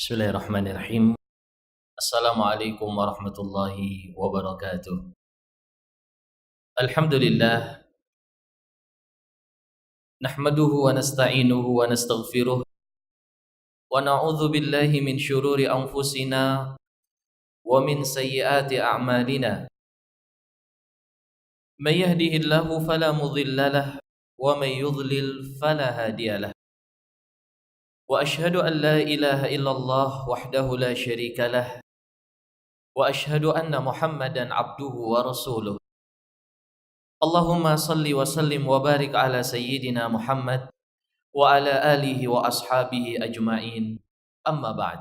Bismillahirrahmanirrahim. Assalamualaikum warahmatullahi wabarakatuh. Alhamdulillah, nahmaduhu wa nasta'inuhu wa nastaghfiruh wa na'udzu billahi min syururi anfusina wa min sayyiati a'malina. May yahdihillahu fala mudilla lahu wa may yudlil fala hadiya lahu. Wa asyhadu an la ilaha illallah wahdahu la syarika lahu wa asyhadu anna Muhammadan abduhu wa rasuluh. Allahumma salli wa sallim wa barik ala sayyidina Muhammad wa ala alihi wa ashabihi ajma'in. Amma ba'd.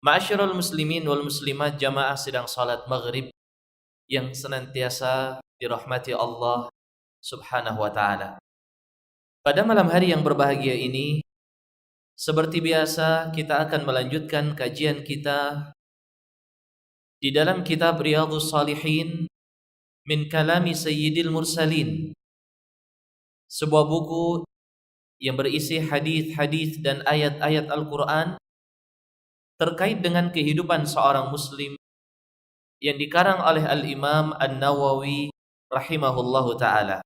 Ma'asyiral muslimin wal muslimat, jamaah sidang salat maghrib yang senantiasa dirahmati Allah Subhanahu wa taala. Pada malam hari yang berbahagia ini, seperti biasa kita akan melanjutkan kajian kita di dalam kitab Riyadhus Shalihin min kalami Sayyidil Mursalin, sebuah buku yang berisi hadis-hadis dan ayat-ayat Al-Quran terkait dengan kehidupan seorang muslim yang dikarang oleh Al-Imam An-Nawawi rahimahullahu ta'ala.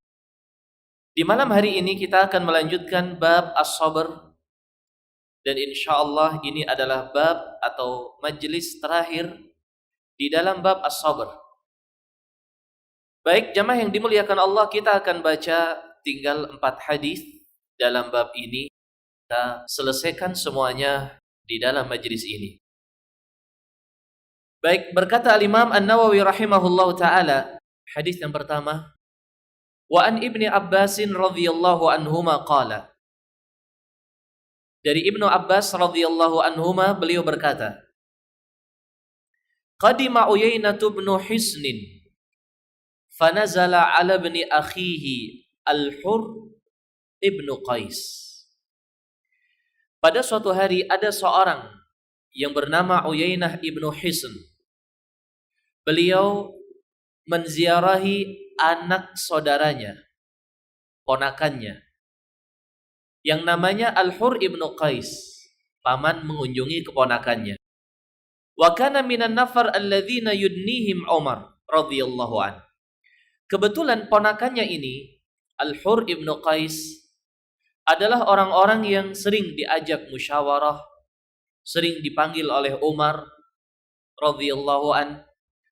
Di malam hari ini kita akan melanjutkan bab as-sabr, dan insyaallah ini adalah bab atau majelis terakhir di dalam bab as-sabr. Baik jamaah yang dimuliakan Allah, kita akan baca tinggal 4 hadis dalam bab ini. Kita selesaikan semuanya di dalam majlis ini. Baik, berkata Al-Imam An-Nawawi rahimahullahu ta'ala, hadis yang pertama, wa an Ibni Abbasin radhiyallahu anhuma qala. Dari Ibnu Abbas radhiyallahu anhuma, beliau berkata, qadima Uyainatu ibnu Hisnin fanazala ala ibni akhihi Al-Hur ibnu Qais. Pada suatu hari ada seorang yang bernama Uyainah ibnu Hisn. Beliau menziarahi anak saudaranya, ponakannya, yang namanya Al-Hur ibnu Qais. Paman mengunjungi keponakannya. Wa kana minan nafar alladzina yudnihim Umar radhiyallahu an. Kebetulan ponakannya ini, Al-Hur ibnu Qais, adalah orang-orang yang sering diajak musyawarah, sering dipanggil oleh Umar radhiyallahu an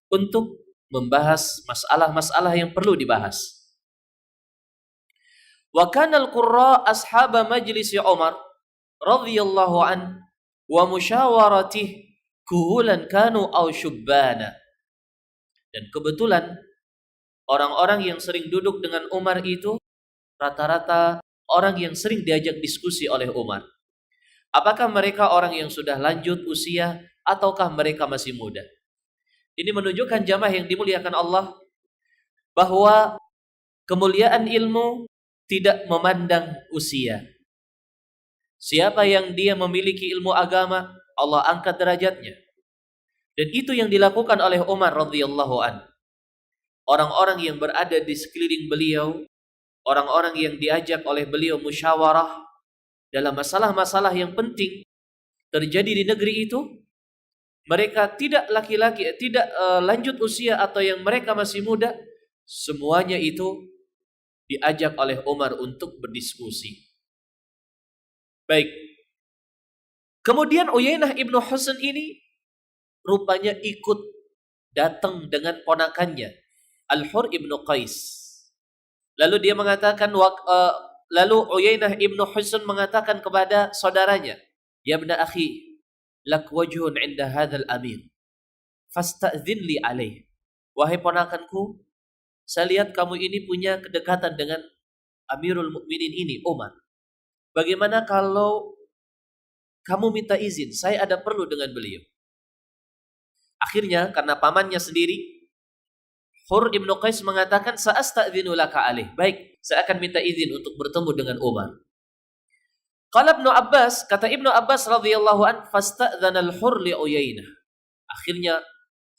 untuk membahas masalah-masalah yang perlu dibahas. Wa kana al-qurra ashaba majlis Umar radhiyallahu an wa musyawaratih kuhulan kanu aw syubbana. Dan kebetulan orang-orang yang sering duduk dengan Umar itu rata-rata orang yang sering diajak diskusi oleh Umar. Apakah mereka orang yang sudah lanjut usia ataukah mereka masih muda? Ini menunjukkan jamaah yang dimuliakan Allah bahwa kemuliaan ilmu tidak memandang usia. Siapa yang dia memiliki ilmu agama, Allah angkat derajatnya. Dan itu yang dilakukan oleh Umar radhiyallahu an. Orang-orang yang berada di sekeliling beliau, orang-orang yang diajak oleh beliau musyawarah dalam masalah-masalah yang penting terjadi di negeri itu, mereka tidak laki-laki, tidak lanjut usia atau yang mereka masih muda, semuanya itu diajak oleh Umar untuk berdiskusi. Baik. Kemudian Uyainah ibnu Hisn ini rupanya ikut datang dengan ponakannya, Al-Hur ibnu Qais. Lalu dia mengatakan, lalu Uyainah ibnu Hisn mengatakan kepada saudaranya, ya ibna akhi, lak wajhun inda hadzal amir, fasta'dhin li alaih. Wahai ponakanku, saya lihat kamu ini punya kedekatan dengan Amirul Mukminin ini, Umar. Bagaimana kalau kamu minta izin, saya ada perlu dengan beliau. Akhirnya karena pamannya sendiri, Hur ibnu Qais mengatakan, sa'asta'dhinu laka alaih. Baik, saya akan minta izin untuk bertemu dengan Umar. Qala Ibnu Abbas, kata Ibnu Abbas radhiyallahu an, fasta'dzana al-Hur li Uyainah. Akhirnya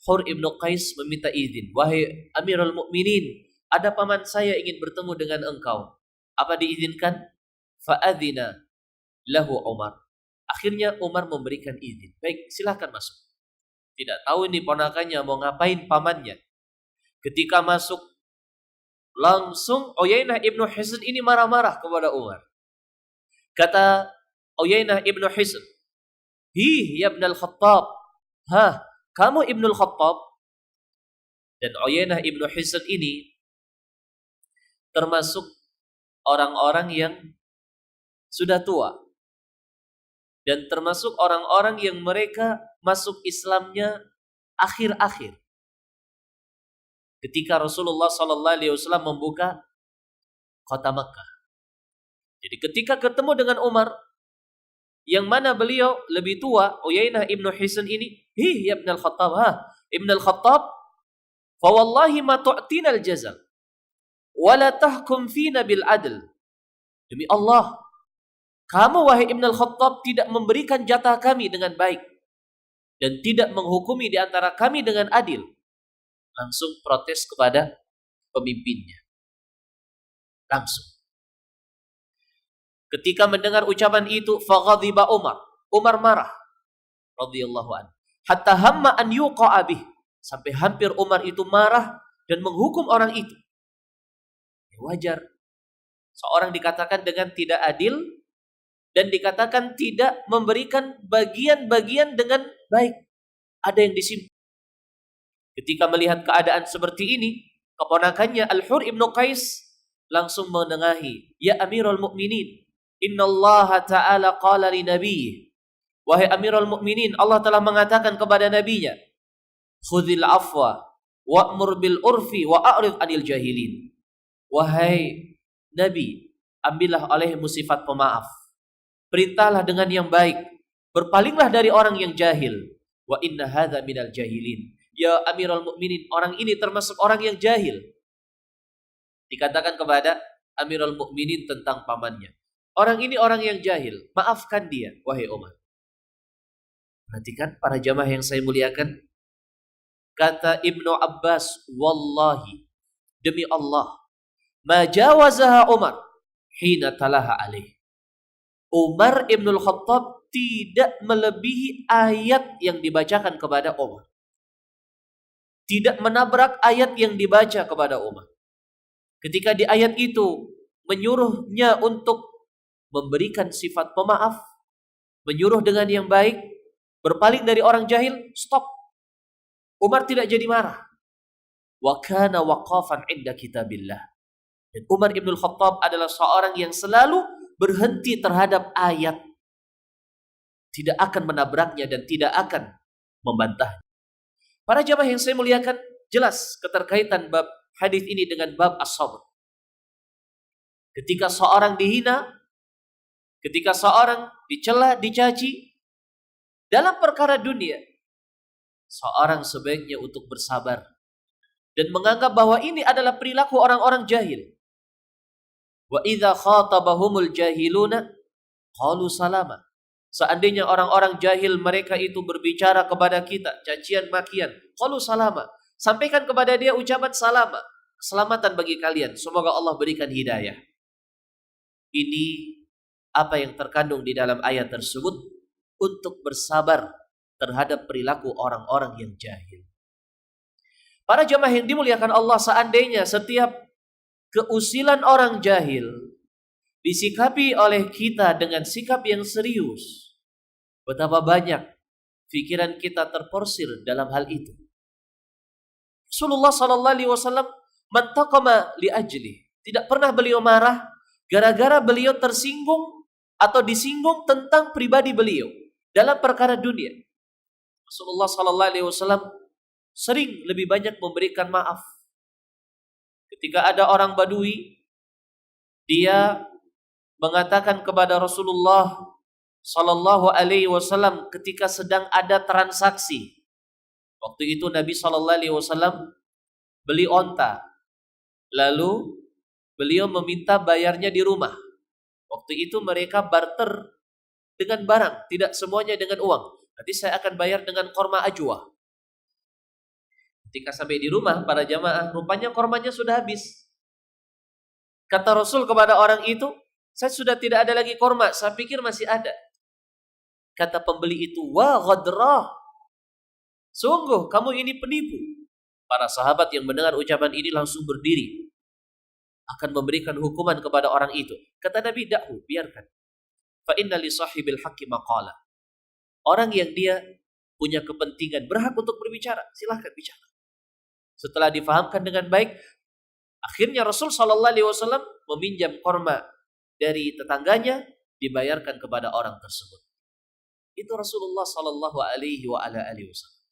Hur ibnu Qais meminta izin, wahai Amirul Mukminin, ada paman saya ingin bertemu dengan engkau. Apa diizinkan? Fa'adzina lahu Umar. Akhirnya Umar memberikan izin. Baik, silahkan masuk. Tidak tahu ini ponakannya mau ngapain pamannya. Ketika masuk, langsung Uyainah ibnu Hisn ini marah-marah kepada Umar. Kata Uyainah ibnu Hisn, ya ibn al-Khattab. Kamu ibn al-Khattab? Dan Uyainah ibnu Hisn ini termasuk orang-orang yang sudah tua. Dan termasuk orang-orang yang mereka masuk Islamnya akhir-akhir. Ketika Rasulullah SAW membuka kota Makkah. Jadi ketika ketemu dengan Umar, yang mana beliau lebih tua, Uyainah ibnu Hisn ini, ya ibn al-Khattab, ibn al-Khattab, fa wallahi ma tu'tina al-jazal, wa la tahkum fina bil adl. Demi Allah, kamu wahai ibn al-Khattab tidak memberikan jatah kami dengan baik dan tidak menghukumi di antara kami dengan adil. Langsung protes kepada pemimpinnya. Langsung. Ketika mendengar ucapan itu, faghadiba Umar. Umar marah. Radhiyallahu anhu. Hatta hamma an yuqa'a bih. Sampai hampir Umar itu marah dan menghukum orang itu. Ya, wajar. Seorang dikatakan dengan tidak adil dan dikatakan tidak memberikan bagian-bagian dengan baik. Ada yang disimpan. Ketika melihat keadaan seperti ini, keponakannya Al-Hur ibnu Qais langsung menengahi. Ya Amirul Mukminin, innallaha ta'ala qala li nabiyyi. Wahai Amirul Mukminin, Allah telah mengatakan kepada nabinya, khudhil afwa wa'mur bil urfi wa'arid anil jahilin. Wahai Nabi, ambillah olehmu sifat pemaaf. Perintahlah dengan yang baik. Berpalinglah dari orang yang jahil. Wa inna hadza minal jahilin. Ya Amirul Mukminin, orang ini termasuk orang yang jahil. Dikatakan kepada Amirul Mukminin tentang pamannya. Orang ini orang yang jahil. Maafkan dia, wahai Umar. Perhatikan para jamaah yang saya muliakan. Kata Ibnu Abbas, wallahi, demi Allah, ma jawazaha Umar hina talaha alaih. Umar ibn al-Khattab tidak melebihi ayat yang dibacakan kepada Umar. Tidak menabrak ayat yang dibaca kepada Umar. Ketika di ayat itu menyuruhnya untuk memberikan sifat pemaaf, menyuruh dengan yang baik, berpaling dari orang jahil, stop. Umar tidak jadi marah. Wa kana waqafan 'inda kitabillah. Dan Umar ibn al-Khattab adalah seorang yang selalu berhenti terhadap ayat. Tidak akan menabraknya dan tidak akan membantahnya. Para jamaah yang saya muliakan, jelas keterkaitan bab hadis ini dengan bab as-sabr. Ketika seorang dihina, ketika seorang dicela, dicaci, dalam perkara dunia, seorang sebaiknya untuk bersabar dan menganggap bahwa ini adalah perilaku orang-orang jahil. Wa idza khatabahumul jahiluna qalu salama. Seandainya orang-orang jahil mereka itu berbicara kepada kita cacian makian, qalu salama. Sampaikan kepada dia ucapan salama, keselamatan bagi kalian, semoga Allah berikan hidayah. Ini apa yang terkandung di dalam ayat tersebut, untuk bersabar terhadap perilaku orang-orang yang jahil. Para jamaah yang dimuliakan Allah, seandainya setiap keusilan orang jahil disikapi oleh kita dengan sikap yang serius, betapa banyak pikiran kita terporsir dalam hal itu. Rasulullah sallallahu alaihi wasallam mantaqama li ajli. Tidak pernah beliau marah gara-gara beliau tersinggung atau disinggung tentang pribadi beliau dalam perkara dunia. Rasulullah sallallahu alaihi wasallam sering lebih banyak memberikan maaf. Ketika ada orang Badui, dia mengatakan kepada Rasulullah sallallahu alaihi wasallam ketika sedang ada transaksi. Waktu itu Nabi sallallahu alaihi wasallam beli onta. Lalu beliau meminta bayarnya di rumah. Waktu itu mereka barter dengan barang, tidak semuanya dengan uang. Nanti saya akan bayar dengan korma ajwa. Ketika sampai di rumah para jamaah, rupanya kormanya sudah habis. Kata Rasul kepada orang itu, saya sudah tidak ada lagi korma, saya pikir masih ada. Kata pembeli itu, wa ghadrah. Sungguh kamu ini penipu. Para sahabat yang mendengar ucapan ini langsung berdiri, akan memberikan hukuman kepada orang itu. Kata Nabi, dakhu, biarkan. Fa inna li sahibil haqqi maqala. Orang yang dia punya kepentingan, berhak untuk berbicara, silahkan bicara. Setelah difahamkan dengan baik, akhirnya Rasul sallallahu alaihi wasallam meminjam korma dari tetangganya, dibayarkan kepada orang tersebut. Itu Rasulullah sallallahu alaihi wasallam.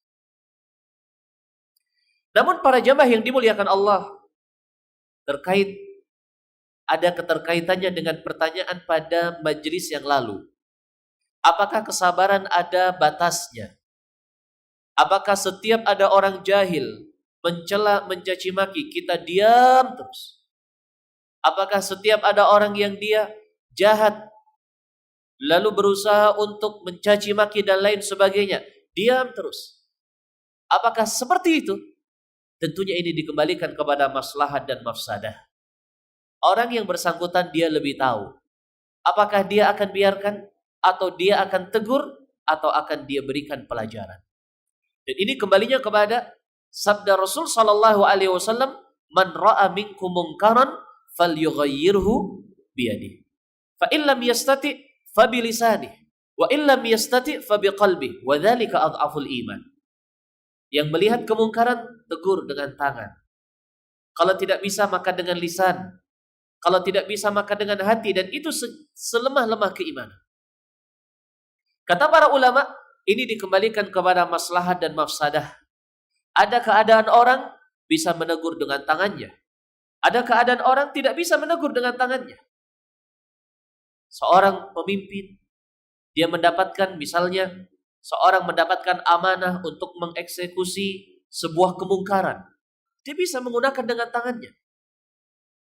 Namun para jamaah yang dimuliakan Allah, ada keterkaitannya dengan pertanyaan pada majelis yang lalu. Apakah kesabaran ada batasnya? Apakah setiap ada orang jahil mencela, mencaci maki, kita diam terus? Apakah setiap ada orang yang dia jahat lalu berusaha untuk mencaci maki dan lain sebagainya, diam terus? Apakah seperti itu? Tentunya ini dikembalikan kepada maslahat dan mafsadah. Orang yang bersangkutan dia lebih tahu. Apakah dia akan biarkan, atau dia akan tegur, atau akan dia berikan pelajaran. Dan ini kembalinya kepada sabda Rasul sallallahu alaihi wasallam, "Man ra'a minkum munkaran falyughayyirhu biyadihi. Fa in lam yastati' fa bilisanihi, wa in lam yastati' fa biqalbihi, wa dzalika adhaful iman." Yang melihat kemungkaran, tegur dengan tangan. Kalau tidak bisa, maka dengan lisan. Kalau tidak bisa, maka dengan hati. Dan itu selemah-lemah keimanan. Kata para ulama, ini dikembalikan kepada maslahat dan mafsadah. Ada keadaan orang bisa menegur dengan tangannya. Ada keadaan orang tidak bisa menegur dengan tangannya. Seorang pemimpin, dia mendapatkan misalnya, seorang mendapatkan amanah untuk mengeksekusi sebuah kemungkaran. Dia bisa menggunakan dengan tangannya.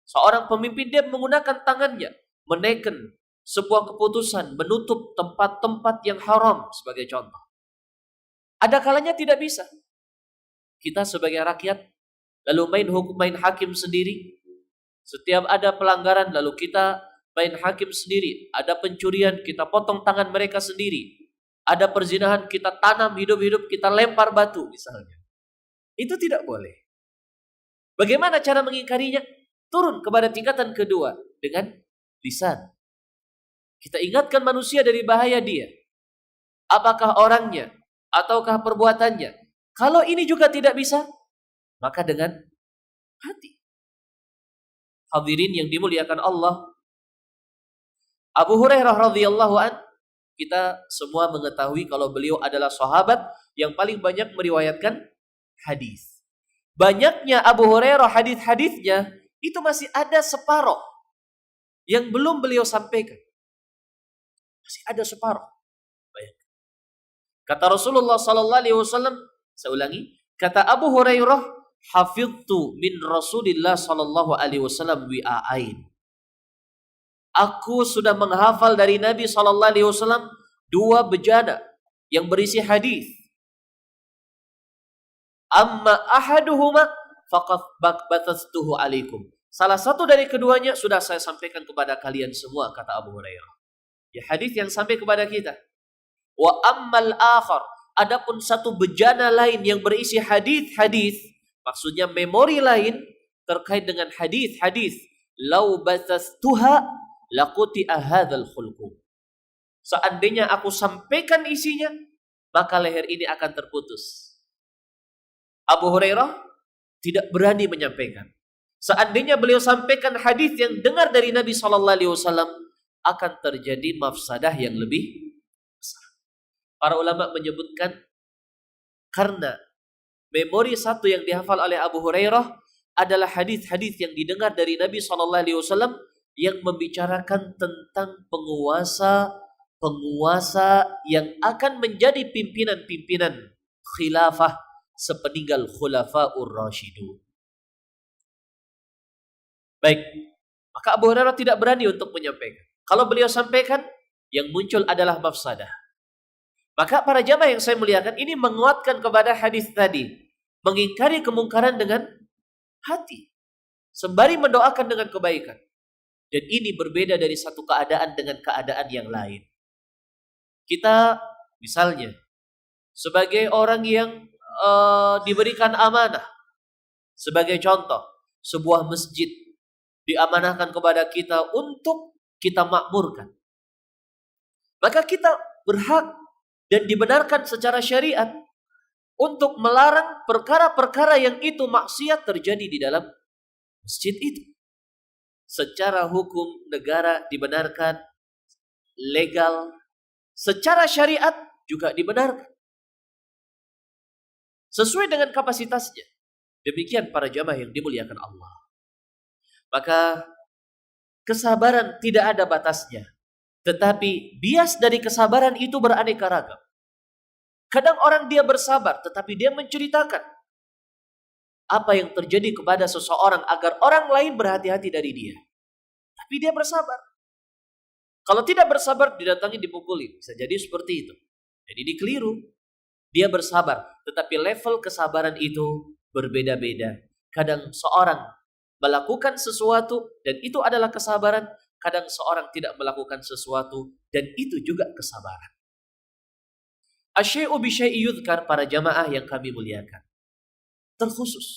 Seorang pemimpin dia menggunakan tangannya, menekan sebuah keputusan, menutup tempat-tempat yang haram sebagai contoh. Ada kalanya tidak bisa. Kita sebagai rakyat lalu main hukum, main hakim sendiri. Setiap ada pelanggaran lalu kita main hakim sendiri. Ada pencurian, kita potong tangan mereka sendiri. Ada perzinahan, kita tanam hidup-hidup, kita lempar batu misalnya. Itu tidak boleh. Bagaimana cara mengingkarinya? Turun kepada tingkatan kedua dengan lisan. Kita ingatkan manusia dari bahaya dia. Apakah orangnya ataukah perbuatannya? Kalau ini juga tidak bisa, maka dengan hati. Hadirin yang dimuliakan Allah, Abu Hurairah radhiyallahu an, kita semua mengetahui kalau beliau adalah sahabat yang paling banyak meriwayatkan hadis. Banyaknya Abu Hurairah hadis-hadisnya itu masih ada separuh yang belum beliau sampaikan. Masih ada separuh. Bayangkan. Kata Rasulullah sallallahu alaihi wasallam, saya ulangi, kata Abu Hurairah, hafidtu min Rasulillah sallallahu alaihi wasallam wi'ain. Aku sudah menghafal dari Nabi sallallahu alaihi wasallam 2 bejana yang berisi hadis. Amma ahaduhuma faqad batastuhu alaikum. Salah satu dari keduanya sudah saya sampaikan kepada kalian semua, kata Abu Hurairah. Ya, hadis yang sampai kepada kita. Wa ammal akhar, adapun satu bejana lain yang berisi hadis-hadis, maksudnya memori lain terkait dengan hadis-hadis. Lau batastuha laquti'a hadzal khulqum. Seandainya aku sampaikan isinya, maka leher ini akan terputus. Abu Hurairah tidak berani menyampaikan. Seandainya beliau sampaikan hadis yang dengar dari Nabi sallallahu alaihi wasallam, akan terjadi mafsadah yang lebih besar. Para ulama menyebutkan karena memori satu yang dihafal oleh Abu Hurairah adalah hadis-hadis yang didengar dari Nabi sallallahu alaihi wasallam yang membicarakan tentang penguasa yang akan menjadi pimpinan-pimpinan khilafah sepeninggal khulafaur rasyidun. Baik, maka Abu Hurairah tidak berani untuk menyampaikan. Kalau beliau sampaikan, yang muncul adalah mafsadah. Maka para jamaah yang saya muliakan, ini menguatkan kepada hadis tadi, mengingkari kemungkaran dengan hati, sembari mendoakan dengan kebaikan. Dan ini berbeda dari satu keadaan dengan keadaan yang lain. Kita misalnya sebagai orang yang diberikan amanah, sebagai contoh, sebuah masjid diamanahkan kepada kita untuk kita makmurkan. Maka kita berhak dan dibenarkan secara syariat untuk melarang perkara-perkara yang itu maksiat terjadi di dalam masjid itu. Secara hukum negara dibenarkan, legal, secara syariat juga dibenarkan. Sesuai dengan kapasitasnya. Demikian para jamaah yang dimuliakan Allah. Maka kesabaran tidak ada batasnya. Tetapi bias dari kesabaran itu beraneka ragam. Kadang orang dia bersabar, tetapi dia menceritakan apa yang terjadi kepada seseorang agar orang lain berhati-hati dari dia. Tapi dia bersabar. Kalau tidak bersabar, didatangi dipukuli. Bisa jadi seperti itu. Jadi dikeliru. Dia bersabar, tetapi level kesabaran itu berbeda-beda. Kadang seorang melakukan sesuatu dan itu adalah kesabaran. Kadang seorang tidak melakukan sesuatu dan itu juga kesabaran. Asyai'u bisyai'i yudhkar, para jamaah yang kami muliakan. Terkhusus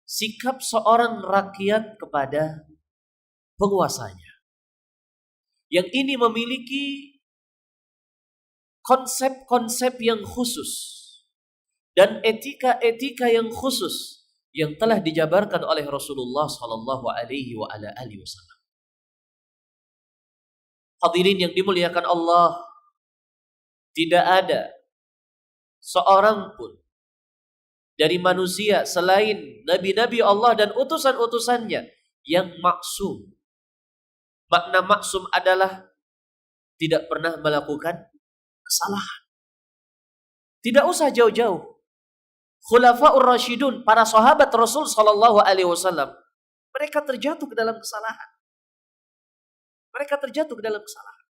sikap seorang rakyat kepada penguasanya. Yang ini memiliki konsep-konsep yang khusus dan etika-etika yang khusus yang telah dijabarkan oleh Rasulullah sallallahu alaihi wasallam. Hadirin yang dimuliakan Allah, tidak ada seorang pun dari manusia selain nabi-nabi Allah dan utusan-utusannya yang maksum. Makna maksum adalah tidak pernah melakukan kesalahan. Tidak usah jauh-jauh. Khulafaur Rasyidun, para sahabat Rasul sallallahu alaihi wasallam, mereka terjatuh ke dalam kesalahan. Mereka terjatuh ke dalam kesalahan.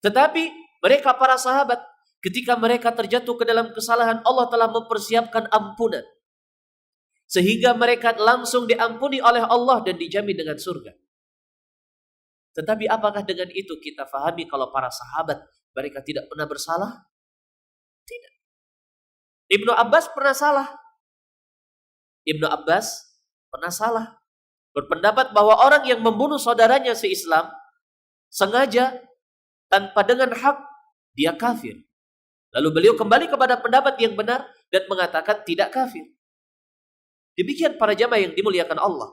Tetapi mereka para sahabat, ketika mereka terjatuh ke dalam kesalahan, Allah telah mempersiapkan ampunan. Sehingga mereka langsung diampuni oleh Allah dan dijamin dengan surga. Tetapi apakah dengan itu kita fahami kalau para sahabat mereka tidak pernah bersalah? Tidak. Ibnu Abbas pernah salah. Ibnu Abbas pernah salah. Berpendapat bahwa orang yang membunuh saudaranya se-Islam sengaja tanpa dengan hak, dia kafir. Lalu beliau kembali kepada pendapat yang benar dan mengatakan tidak kafir. Demikian para jamaah yang dimuliakan Allah.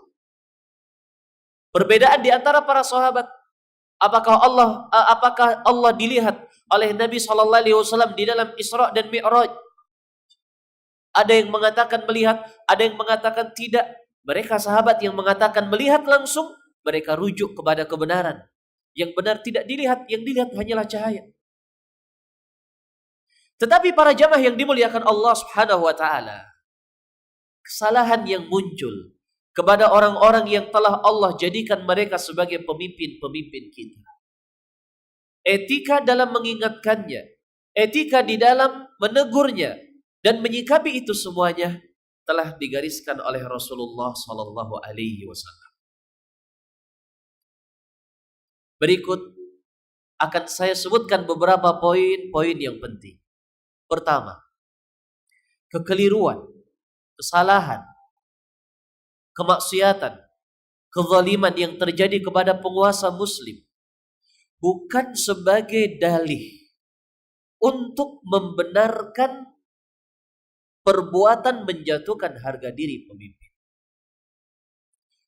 Perbedaan di antara para sahabat. Apakah Allah dilihat oleh Nabi SAW di dalam Isra dan Mi'raj? Ada yang mengatakan melihat, ada yang mengatakan tidak. Mereka sahabat yang mengatakan melihat langsung, mereka rujuk kepada kebenaran. Yang benar tidak dilihat, yang dilihat hanyalah cahaya. Tetapi para jamaah yang dimuliakan Allah Subhanahu wa taala, kesalahan yang muncul kepada orang-orang yang telah Allah jadikan mereka sebagai pemimpin-pemimpin kita. Etika dalam mengingatkannya, etika di dalam menegurnya dan menyikapi itu semuanya telah digariskan oleh Rasulullah sallallahu alaihi wasallam. Berikut akan saya sebutkan beberapa poin-poin yang penting. Pertama, kekeliruan, kesalahan, kemaksiatan, kezaliman yang terjadi kepada penguasa muslim bukan sebagai dalih untuk membenarkan perbuatan menjatuhkan harga diri pemimpin.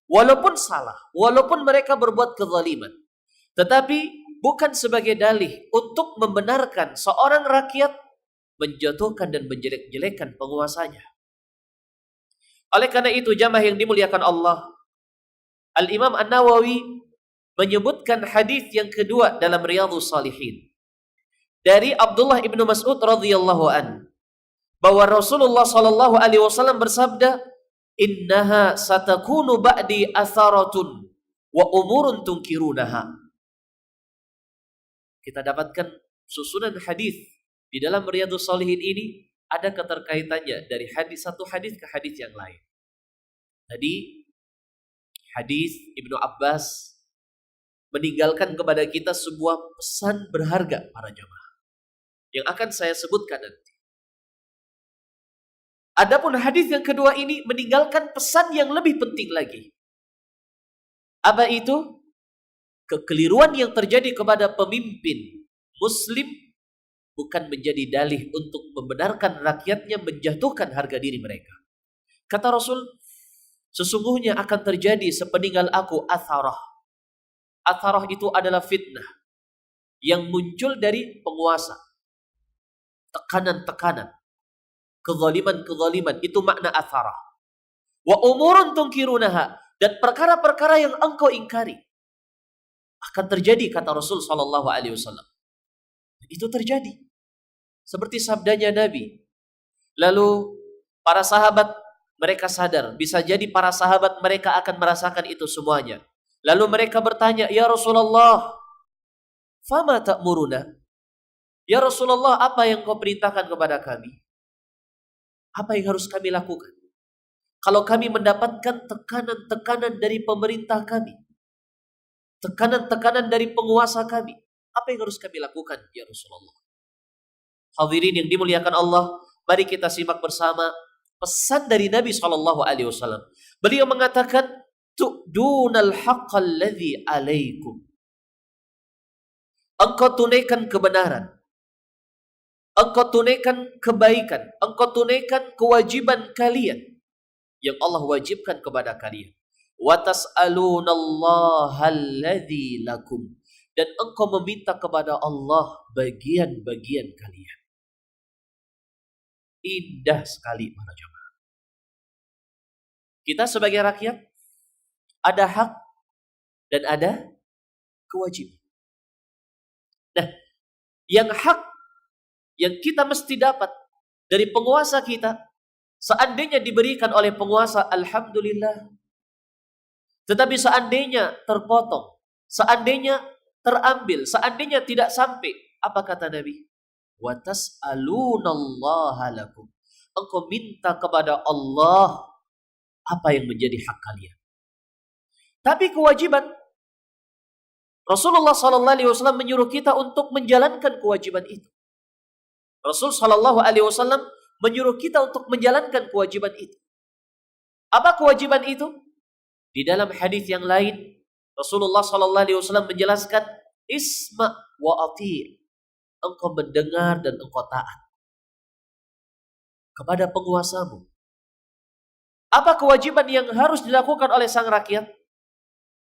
Walaupun salah, walaupun mereka berbuat kezaliman, tetapi bukan sebagai dalih untuk membenarkan seorang rakyat menjatuhkan dan menjelek-jelekan penguasanya. Oleh karena itu, jamaah yang dimuliakan Allah, Al-Imam An-Nawawi menyebutkan hadis yang kedua dalam Riyadhus Shalihin dari Abdullah ibnu Mas'ud radhiyallahu an, bahwa Rasulullah sallallahu alaihi wasallam bersabda, "Innaha satakunu ba'di atharatun wa umurun tunkirunaha." Kita dapatkan susunan hadis di dalam Riyadhus Shalihin ini ada keterkaitannya dari satu hadis ke hadis yang lain. Tadi hadis Ibnu Abbas meninggalkan kepada kita sebuah pesan berharga para jemaah yang akan saya sebutkan nanti. Adapun hadis yang kedua ini meninggalkan pesan yang lebih penting lagi. Apa itu? Kekeliruan yang terjadi kepada pemimpin muslim bukan menjadi dalih untuk membenarkan rakyatnya menjatuhkan harga diri mereka. Kata Rasul, sesungguhnya akan terjadi sepeninggal aku atharah. Atharah itu adalah fitnah yang muncul dari penguasa. Tekanan-tekanan, kezaliman-kezaliman, itu makna atharah. Wa umurun tungkirunaha, dan perkara-perkara yang engkau ingkari akan terjadi, kata Rasul sallallahu alaihi wasallam. Itu terjadi. Seperti sabdanya Nabi. Lalu para sahabat mereka sadar, bisa jadi para sahabat mereka akan merasakan itu semuanya. Lalu mereka bertanya, "Ya Rasulullah, fama ta'muruna?" Ya Rasulullah, apa yang kau perintahkan kepada kami? Apa yang harus kami lakukan? Kalau kami mendapatkan tekanan-tekanan dari pemerintah kami, tekanan-tekanan dari penguasa kami, apa yang harus kami lakukan, ya Rasulullah? Hadirin yang dimuliakan Allah, mari kita simak bersama pesan dari Nabi SAW. Beliau mengatakan, tu'dunal haqqal ladzi alaikum. Engkau tunaikan kebenaran, engkau tunaikan kebaikan, engkau tunaikan kewajiban kalian yang Allah wajibkan kepada kalian. Wa tas'alunallaha alladzi lakum, dan engkau meminta kepada Allah bagian-bagian kalian. Indah sekali para jemaah. Kita sebagai rakyat ada hak dan ada kewajiban. Nah, yang hak yang kita mesti dapat dari penguasa kita, seandainya diberikan oleh penguasa, alhamdulillah. Tetapi seandainya terpotong, seandainya terambil, seandainya tidak sampai, apa kata Nabi? Wa tas'alunallaha lakum. Engkau minta kepada Allah apa yang menjadi hak kalian. Tapi kewajiban, Rasulullah SAW menyuruh kita untuk menjalankan kewajiban itu. Rasul SAW menyuruh kita untuk menjalankan kewajiban itu. Apa kewajiban itu? Di dalam hadis yang lain, Rasulullah SAW menjelaskan, isma wa ati'. Engkau mendengar dan engkau taat kepada penguasamu. Apa kewajiban yang harus dilakukan oleh sang rakyat?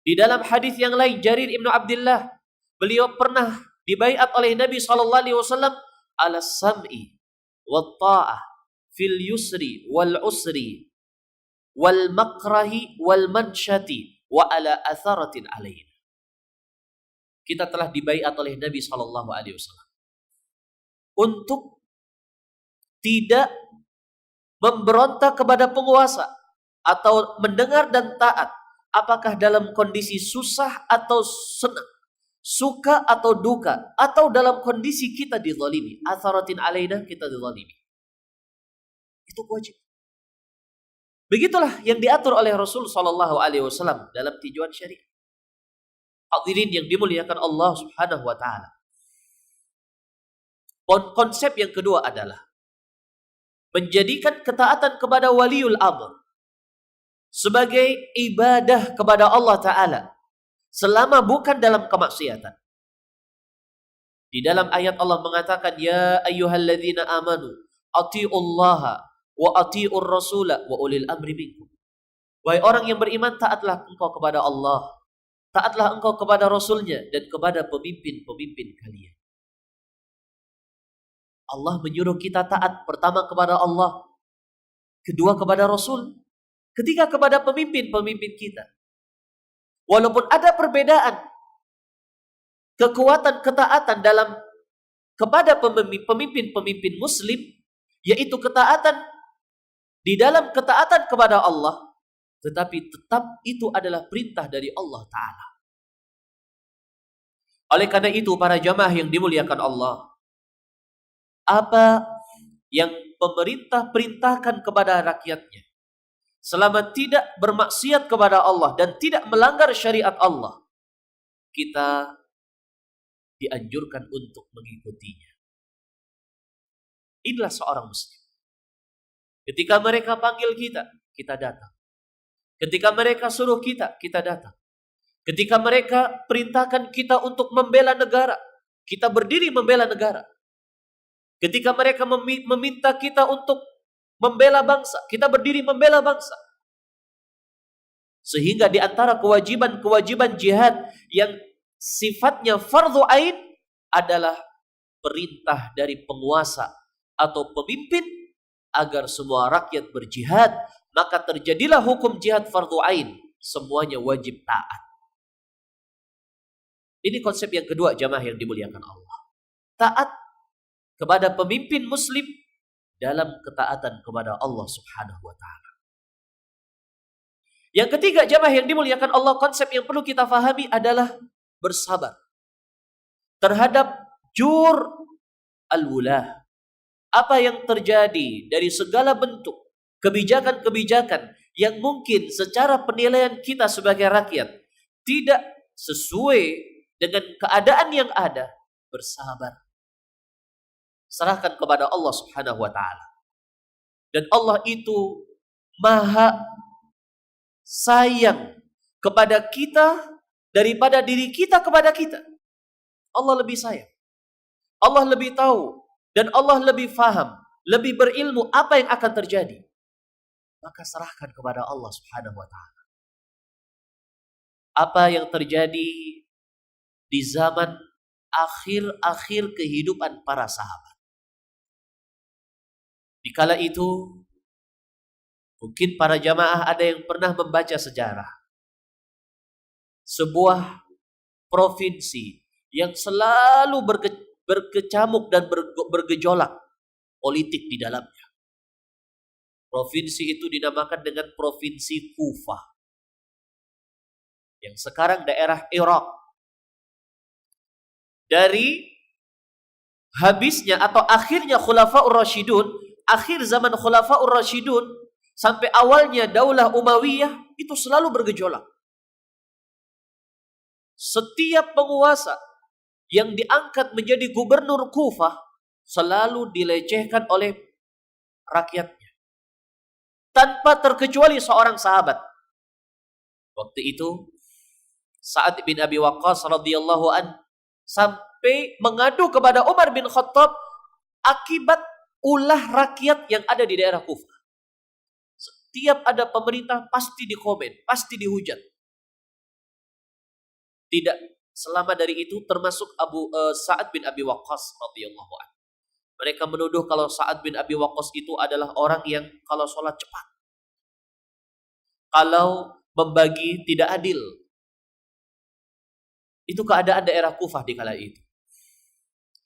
Di dalam hadis yang lain, Jarir ibnu Abdullah, beliau pernah dibaiat oleh Nabi SAW ala sam'i wa ta'ah fil yusri wal usri wal makrahi wal mansyati wa ala atharatin alaih. Kita telah dibaiat oleh Nabi SAW untuk tidak memberontak kepada penguasa atau mendengar dan taat, apakah dalam kondisi susah atau senang, suka atau duka, atau dalam kondisi kita dizalimi. Atharatin alaina, kita dizalimi. Itu wajib. Begitulah yang diatur oleh Rasul SAW dalam tujuan syariah. Hadirin yang dimuliakan Allah Subhanahu wa taala. Konsep yang kedua adalah menjadikan ketaatan kepada waliul amr sebagai ibadah kepada Allah Ta'ala selama bukan dalam kemaksiatan. Di dalam ayat Allah mengatakan, ya ayyuhalladzina amanu atiullaha wa atiur rasula wa ulil amri minkum. Wahai orang yang beriman, taatlah engkau kepada Allah, taatlah engkau kepada Rasulnya, dan kepada pemimpin-pemimpin kalian. Allah menyuruh kita taat pertama kepada Allah, kedua kepada Rasul, ketiga kepada pemimpin-pemimpin kita. Walaupun ada perbedaan kekuatan ketaatan dalam kepada pemimpin-pemimpin muslim, yaitu ketaatan di dalam ketaatan kepada Allah, tetapi tetap itu adalah perintah dari Allah Ta'ala. Oleh karena itu, para jamaah yang dimuliakan Allah, apa yang pemerintah perintahkan kepada rakyatnya, selama tidak bermaksiat kepada Allah dan tidak melanggar syariat Allah, kita dianjurkan untuk mengikutinya. Inilah seorang muslim. Ketika mereka panggil kita, kita datang. Ketika mereka suruh kita, kita datang. Ketika mereka perintahkan kita untuk membela negara, kita berdiri membela negara. Ketika mereka meminta kita untuk membela bangsa, kita berdiri membela bangsa. Sehingga di antara kewajiban-kewajiban jihad yang sifatnya fardhu ain adalah perintah dari penguasa atau pemimpin agar semua rakyat berjihad, maka terjadilah hukum jihad fardhu ain, semuanya wajib taat. Ini konsep yang kedua, jamaah yang dimuliakan Allah. Taat kepada pemimpin muslim dalam ketaatan kepada Allah Subhanahu wa taala. Yang ketiga, jamaah yang dimuliakan Allah, konsep yang perlu kita fahami adalah bersabar terhadap jur al-wulah. Apa yang terjadi dari segala bentuk kebijakan-kebijakan yang mungkin secara penilaian kita sebagai rakyat tidak sesuai dengan keadaan yang ada, bersabar. Serahkan kepada Allah Subhanahu wa taala. Dan Allah itu maha sayang kepada kita daripada diri kita kepada kita. Allah lebih sayang. Allah lebih tahu. Dan Allah lebih faham, lebih berilmu apa yang akan terjadi. Maka serahkan kepada Allah Subhanahu wa taala. Apa yang terjadi di zaman akhir-akhir kehidupan para sahabat. Dikala itu, mungkin para jamaah ada yang pernah membaca sejarah. Sebuah provinsi yang selalu berkecamuk dan bergejolak politik di dalamnya. Provinsi itu dinamakan dengan Provinsi Kufah, yang sekarang daerah Irak. Dari habisnya atau akhirnya Khulafaur Rasyidun, akhir zaman Khulafaur Rasyidun sampai awalnya Daulah Umayyah, itu selalu bergejolak. Setiap penguasa yang diangkat menjadi gubernur Kufah selalu dilecehkan oleh rakyatnya, tanpa terkecuali seorang sahabat. Waktu itu Sa'ad bin Abi Waqqas radhiyallahu an sampai mengadu kepada Umar bin Khattab akibat ulah rakyat yang ada di daerah Kufah. Setiap ada pemerintah pasti dikomen, pasti dihujat. Tidak selama dari itu termasuk Sa'ad bin Abi Waqqas radhiyallahu anhu. Mereka menuduh kalau Sa'ad bin Abi Waqqas itu adalah orang yang kalau sholat cepat, kalau membagi tidak adil. Itu keadaan daerah Kufah di kala itu.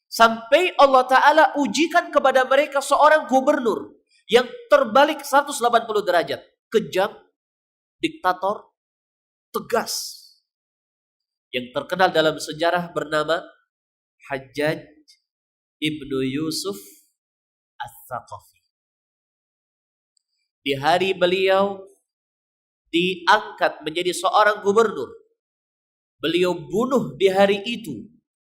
Sampai Allah Ta'ala ujikan kepada mereka seorang gubernur yang terbalik 180 derajat. Kejam, diktator, tegas. Yang terkenal dalam sejarah bernama Hajjaj ibnu Yusuf Ats-Tsaqafi. Di hari beliau diangkat menjadi seorang gubernur, beliau bunuh di hari itu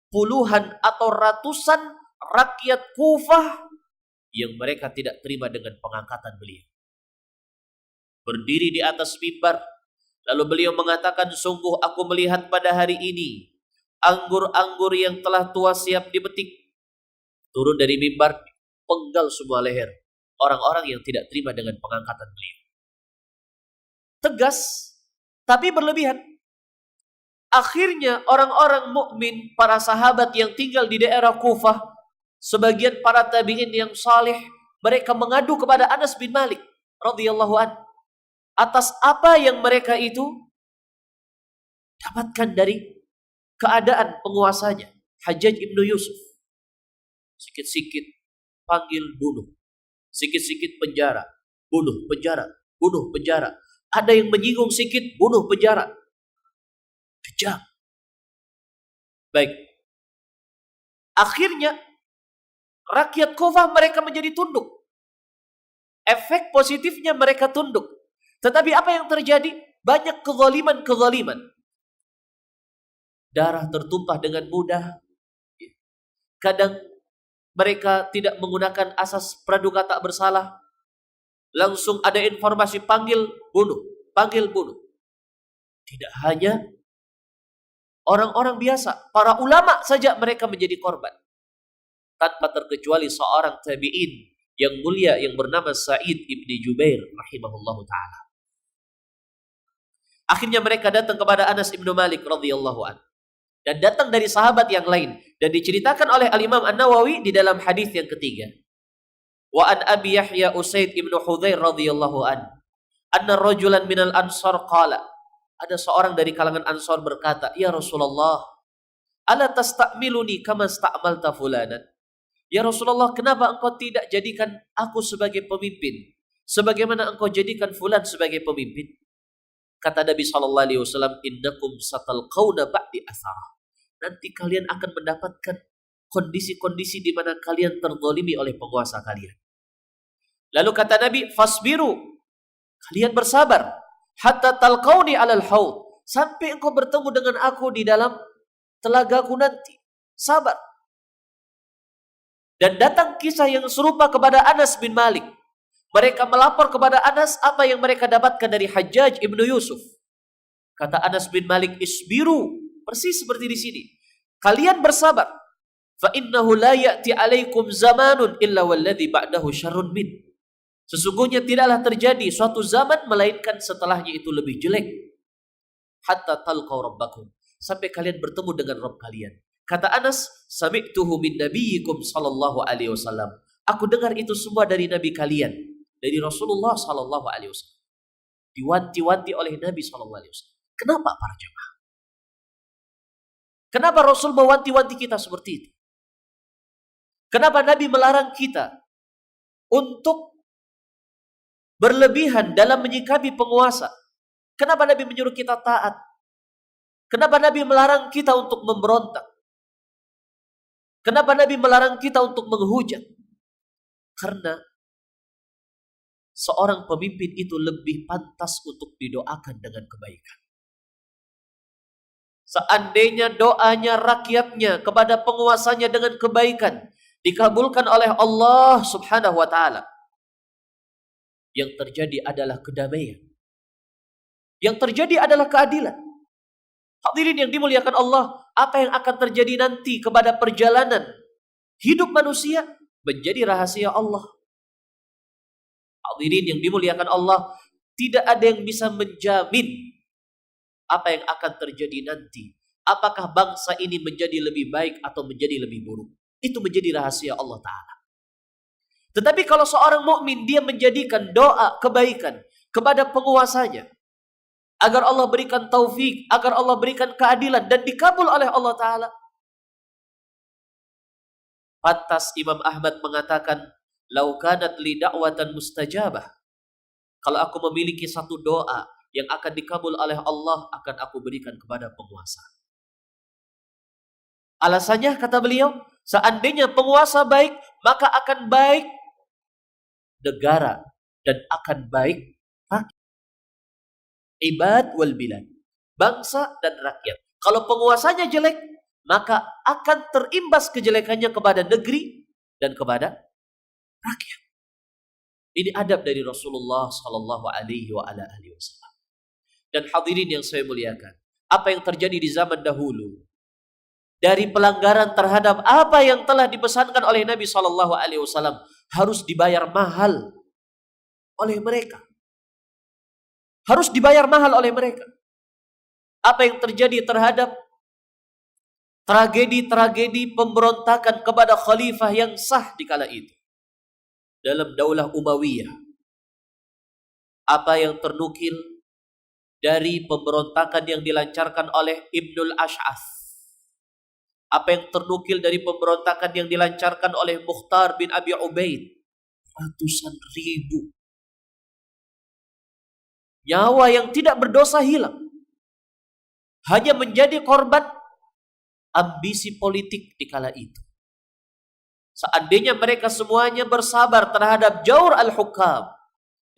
puluhan atau ratusan rakyat Kufah yang mereka tidak terima dengan pengangkatan beliau. Berdiri di atas mimbar, lalu beliau mengatakan, sungguh aku melihat pada hari ini anggur-anggur yang telah tua siap dipetik. Turun dari mimbar, penggal semua leher orang-orang yang tidak terima dengan pengangkatan beliau. Tegas, tapi berlebihan. Akhirnya orang-orang mukmin, para sahabat yang tinggal di daerah Kufah, sebagian para tabi'in yang saleh, mereka mengadu kepada Anas bin Malik radhiyallahu anhu atas apa yang mereka itu dapatkan dari keadaan penguasanya, Hajjaj ibnu Yusuf. Sikit-sikit panggil bunuh, sikit-sikit penjara, bunuh penjara, bunuh penjara. Ada yang menyinggung sikit, bunuh penjara. Kejam. Baik. Akhirnya rakyat Kufah mereka menjadi tunduk. Efek positifnya mereka tunduk. Tetapi apa yang terjadi? Banyak kezaliman-kezaliman. darah tertumpah dengan mudah. Kadang mereka tidak menggunakan asas praduga tak bersalah. Langsung ada informasi panggil bunuh. Tidak hanya orang-orang biasa, para ulama saja mereka menjadi korban. Tanpa terkecuali seorang tabi'in yang mulia yang bernama Sa'id ibni Jubair rahimahullahu ta'ala. Akhirnya mereka datang kepada Anas ibnu Malik radhiyallahu anhu. Dan datang dari sahabat yang lain. Dan diceritakan oleh Al-Imam An-Nawawi di dalam hadis yang ketiga. Wa an Abi Yahya Usaid ibnu Hudzair radhiyallahu anhu. Anna rajulan minal ansar qala. Ada seorang dari kalangan Ansar berkata, "Ya Rasulullah, ala tasta'miluni kama sta'malta fulanan?" Ya Rasulullah, kenapa engkau tidak jadikan aku sebagai pemimpin sebagaimana engkau jadikan fulan sebagai pemimpin? Kata Nabi SAW, innakum satalqawna ba'di athara. Nanti kalian akan mendapatkan kondisi-kondisi di mana kalian terzalimi oleh penguasa kalian. Lalu kata Nabi, fasbiru, kalian bersabar, hatta talqawni alal haud, sampai engkau bertemu dengan aku di dalam telagaku nanti. Sabar. Dan datang kisah yang serupa kepada Anas bin Malik. Mereka melapor kepada Anas apa yang mereka dapatkan dari Hajjaj ibnu Yusuf. Kata Anas bin Malik, isbiru, persis seperti di sini. Kalian bersabar. Fa innahu la ya'ti 'alaikum zamanun illa walladhi ba'dahu syarrun min. Sesungguhnya tidaklah terjadi suatu zaman melainkan setelahnya itu lebih jelek. Hatta talqaw rabbakum, sampai kalian bertemu dengan Rabb kalian. Kata Anas, sami'tuhu min nabiyyikum sallallahu alaihi wasallam. Aku dengar itu semua dari nabi kalian, dari Rasulullah sallallahu alaihi wasallam. Diwanti-wanti oleh Nabi sallallahu alaihi wasallam. Kenapa para jemaah? Kenapa Rasul mewanti-wanti kita seperti itu? Kenapa Nabi melarang kita untuk berlebihan dalam menyikapi penguasa? Kenapa Nabi menyuruh kita taat? Kenapa Nabi melarang kita untuk memberontak? Kenapa Nabi melarang kita untuk menghujat? Karena seorang pemimpin itu lebih pantas untuk didoakan dengan kebaikan. Seandainya doanya rakyatnya kepada penguasanya dengan kebaikan dikabulkan oleh Allah Subhanahu wa taala, yang terjadi adalah kedamaian. Yang terjadi adalah keadilan. Hadirin yang dimuliakan Allah, apa yang akan terjadi nanti kepada perjalanan hidup manusia menjadi rahasia Allah. Hadirin yang dimuliakan Allah, tidak ada yang bisa menjamin apa yang akan terjadi nanti. Apakah bangsa ini menjadi lebih baik atau menjadi lebih buruk? Itu menjadi rahasia Allah Ta'ala. Tetapi kalau seorang mukmin dia menjadikan doa kebaikan kepada penguasanya, agar Allah berikan taufik, agar Allah berikan keadilan dan dikabul oleh Allah Ta'ala. Pantas Imam Ahmad mengatakan, "Lau kanat li da'watan mustajabah." Kalau aku memiliki satu doa yang akan dikabul oleh Allah, akan aku berikan kepada penguasa. Alasannya, kata beliau, seandainya penguasa baik, maka akan baik negara dan akan baik rakyat. Ibad wal bilad, bangsa dan rakyat. Kalau penguasanya jelek, maka akan terimbas kejelekannya kepada negeri dan kepada rakyat. Ini adab dari Rasulullah sallallahu alaihi wasallam. Dan hadirin yang saya muliakan, apa yang terjadi di zaman dahulu dari pelanggaran terhadap apa yang telah dipesankan oleh Nabi sallallahu alaihi wasallam harus dibayar mahal oleh mereka. Harus dibayar mahal oleh mereka. Apa yang terjadi terhadap tragedi-tragedi pemberontakan kepada khalifah yang sah di kala itu dalam Daulah Umayyah. Apa yang ternukil dari pemberontakan yang dilancarkan oleh Ibnul Ash'ath. Apa yang ternukil dari pemberontakan yang dilancarkan oleh Mukhtar bin Abi Ubaid. Ratusan ribu nyawa yang tidak berdosa hilang, hanya menjadi korban ambisi politik di kala itu. Seandainya mereka semuanya bersabar terhadap jaur al-hukam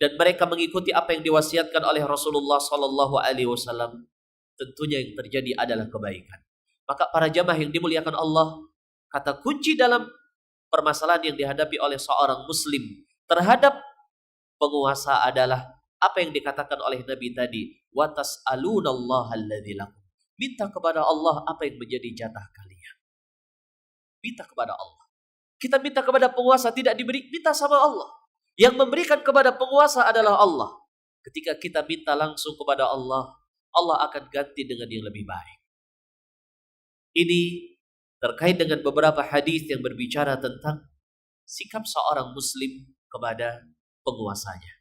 dan mereka mengikuti apa yang diwasiatkan oleh Rasulullah sallallahu alaihi wasallam, tentunya yang terjadi adalah kebaikan. Maka para jamaah yang dimuliakan Allah, kata kunci dalam permasalahan yang dihadapi oleh seorang muslim terhadap penguasa adalah apa yang dikatakan oleh Nabi tadi, wa tas'alunallaha alladzi lakum. Minta kepada Allah apa yang menjadi jatah kalian. Minta kepada Allah. Kita minta kepada penguasa tidak diberi, minta sama Allah. Yang memberikan kepada penguasa adalah Allah. Ketika kita minta langsung kepada Allah, Allah akan ganti dengan yang lebih baik. Ini terkait dengan beberapa hadis yang berbicara tentang sikap seorang muslim kepada penguasanya.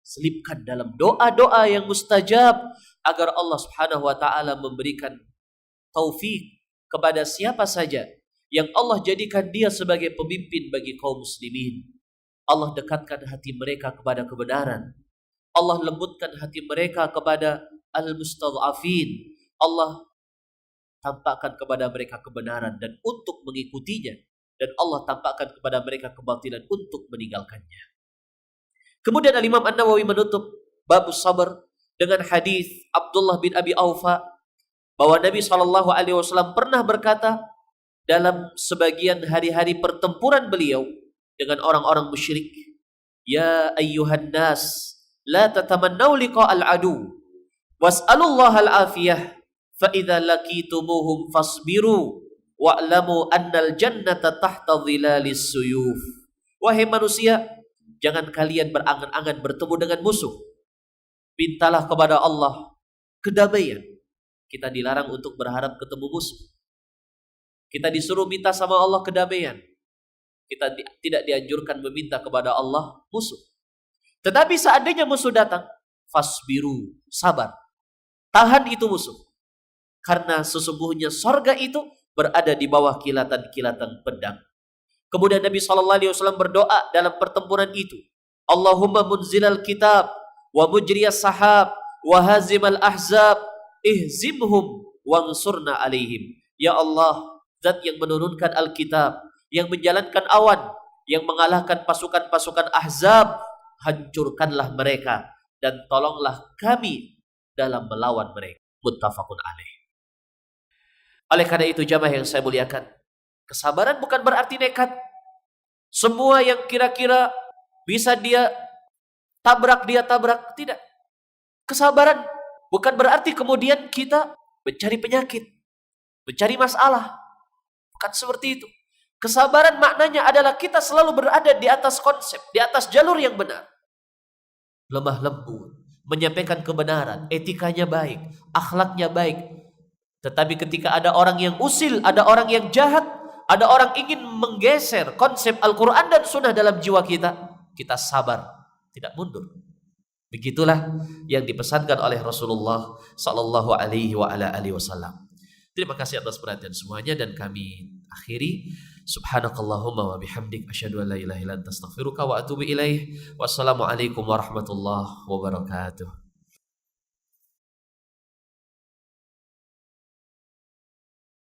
Selipkan dalam doa-doa yang mustajab agar Allah Subhanahu wa taala memberikan taufik kepada siapa saja yang Allah jadikan dia sebagai pemimpin bagi kaum muslimin. Allah dekatkan hati mereka kepada kebenaran. Allah lembutkan hati mereka kepada al-mustadhafin. Allah tampakkan kepada mereka kebenaran dan untuk mengikutinya, dan Allah tampakkan kepada mereka kebatilan untuk meninggalkannya. Kemudian Al-Imam An-Nawawi menutup bab sabar dengan hadis Abdullah bin Abi Aufa bahwa Nabi SAW pernah berkata dalam sebagian hari-hari pertempuran beliau dengan orang-orang musyrik, ya ayyuhan nas la tatamannaw liqa'al adu was'alullaha al-afiyah fa idza laqitumuhum fasbiru wa'lamu annal jannata tahta dhilalis suyuf. Wahai manusia, jangan kalian berangan-angan bertemu dengan musuh. Mintalah kepada Allah kedamaian. Kita dilarang untuk berharap ketemu musuh. Kita disuruh minta sama Allah kedamaian. Kita tidak dianjurkan meminta kepada Allah musuh. Tetapi seandainya musuh datang, fasbiru, sabar. Tahan itu musuh. Karena sesungguhnya sorga itu berada di bawah kilatan-kilatan pedang. Kemudian Nabi SAW berdoa dalam pertempuran itu, Allahumma munzilal kitab wa mujriyas sahab wa hazimal ahzab ihzimhum wansurna alaihim. Ya Allah, zat yang menurunkan Alkitab, yang menjalankan awan, yang mengalahkan pasukan-pasukan ahzab, hancurkanlah mereka dan tolonglah kami dalam melawan mereka. Muttafaqun alaih. Oleh karena itu jamaah yang saya muliakan, kesabaran bukan berarti nekat. Semua yang kira-kira bisa dia tabrak, tidak. Kesabaran bukan berarti kemudian kita mencari penyakit, mencari masalah. Bukan seperti itu. Kesabaran maknanya adalah kita selalu berada di atas konsep, di atas jalur yang benar. Lemah lembut, menyampaikan kebenaran, etikanya baik, akhlaknya baik. Tetapi ketika ada orang yang usil, ada orang yang jahat, ada orang ingin menggeser konsep Al-Quran dan Sunnah dalam jiwa kita, kita sabar, tidak mundur. Begitulah yang dipesankan oleh Rasulullah Sallallahu Alaihi Wasallam. Terima kasih atas perhatian semuanya dan kami akhiri. Subhanakallahumma wa bihamdik asyhadu an la ilaha illa anta astaghfiruka wa atubu ilaih. Wassalamualaikum warahmatullahi wabarakatuh.